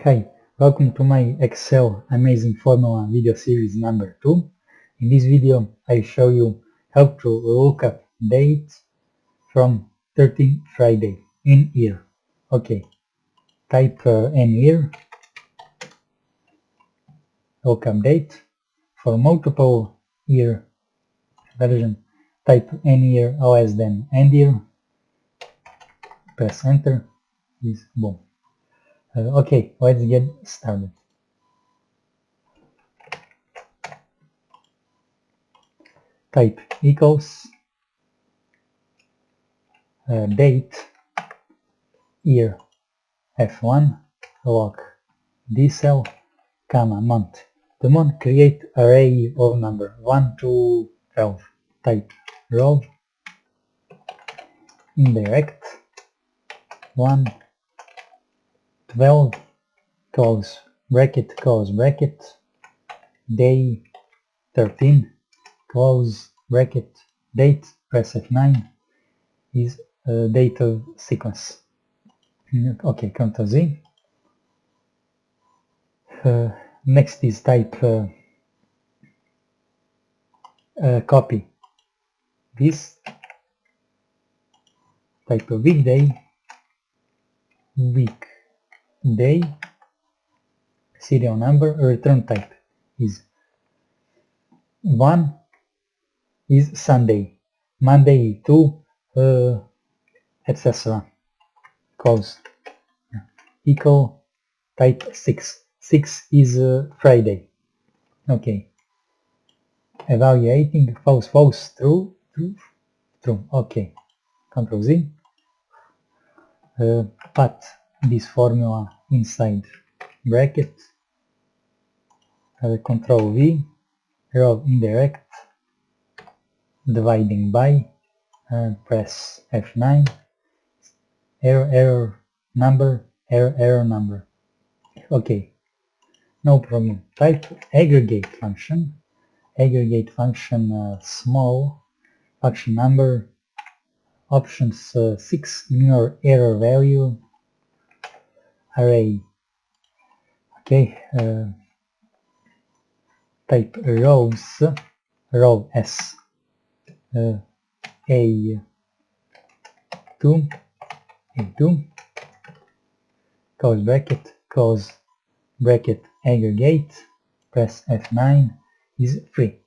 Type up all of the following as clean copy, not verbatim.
Hi, welcome to my Excel Amazing Formula video series number 2. In this video I show you how to look up dates from 13th Friday in year. Okay, type any year, look up date. For multiple year version, type any year less than end year, press enter, is boom. Okay, let's get started. Type equals date year F1 log this cell comma month. The month create array of number 1 to 12. Type row indirect 1 12 close bracket day 13 close bracket date press F9 is date of sequence. Okay, Ctrl Z. Next is type copy this, type of weekday serial number, return type is 1 is Sunday, Monday 2 etc. close equal type 6 is Friday. Okay, evaluating false true. Okay, Ctrl Z. Put this formula inside bracket, Ctrl V, row indirect dividing by, press F9, error number. Okay, no problem. Type aggregate function small function number options 6 ignore error value array. Okay, type row s a2 close bracket aggregate, press F9 is free.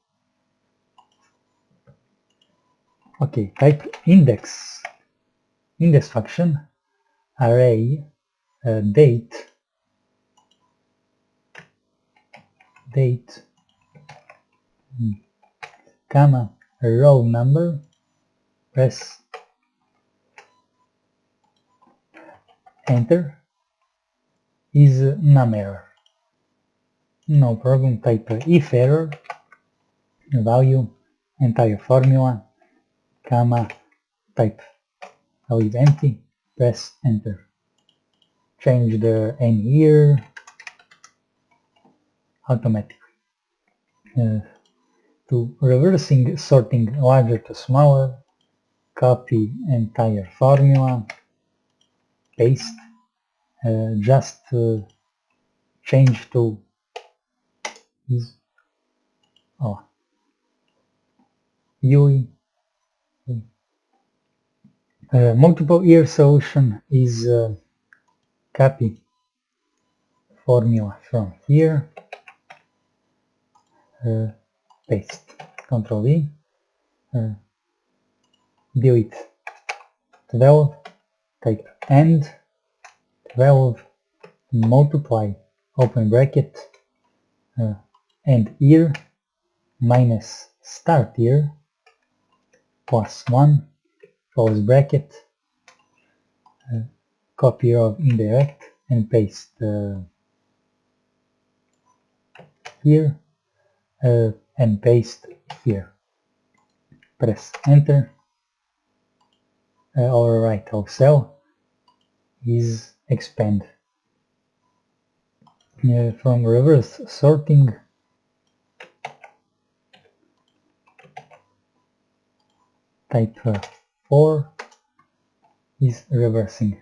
Okay, type index function array date comma row number, press enter is num error. No problem. Type if error value entire formula comma type leave empty, press enter. Change the n year automatically. To reversing sorting larger to smaller, copy entire formula, paste, just change to is UI. Multiple year solution is copy formula from here, paste, Ctrl V, delete 12, type and 12 multiply open bracket end year minus start year plus 1 close bracket, copy of indirect and paste here and paste here. Press enter. Our right of cell is expand. From reverse sorting, type 4 is reversing.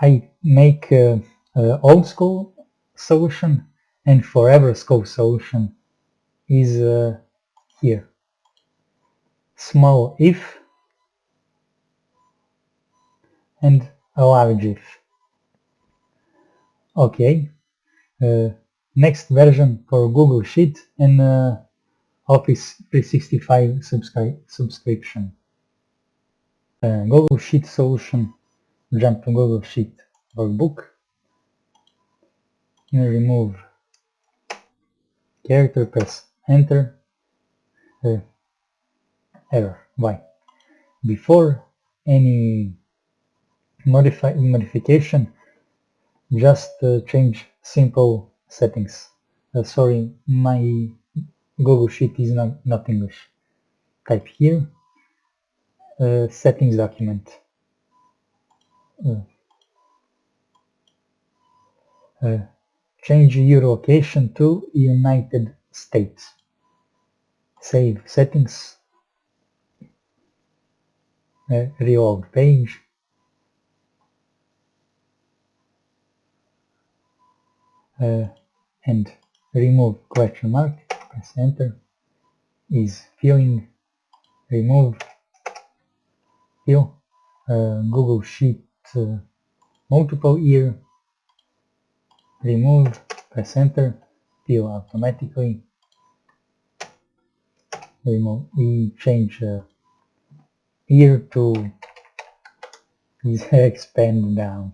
I make old school solution, and forever school solution is here. Small if and a large if. Okay. Next version for Google Sheet and Office 365 subscription. Google Sheet solution. Jump to Google Sheet workbook. And remove character, press enter. Error. Why? Before any modification, just change simple settings. Sorry, my Google Sheet is not English. Type here, settings document. Change your location to United States. Save settings. Reload page. And remove question mark. Press enter. Is filling. Remove. Fill. Google Sheet multiple year. Remove. Press enter. Fill automatically. Remove. We change year to expand down.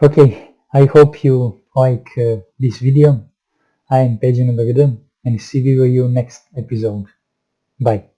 Okay, I hope you like this video. I am PedjaNBGD and see you next episode. Bye.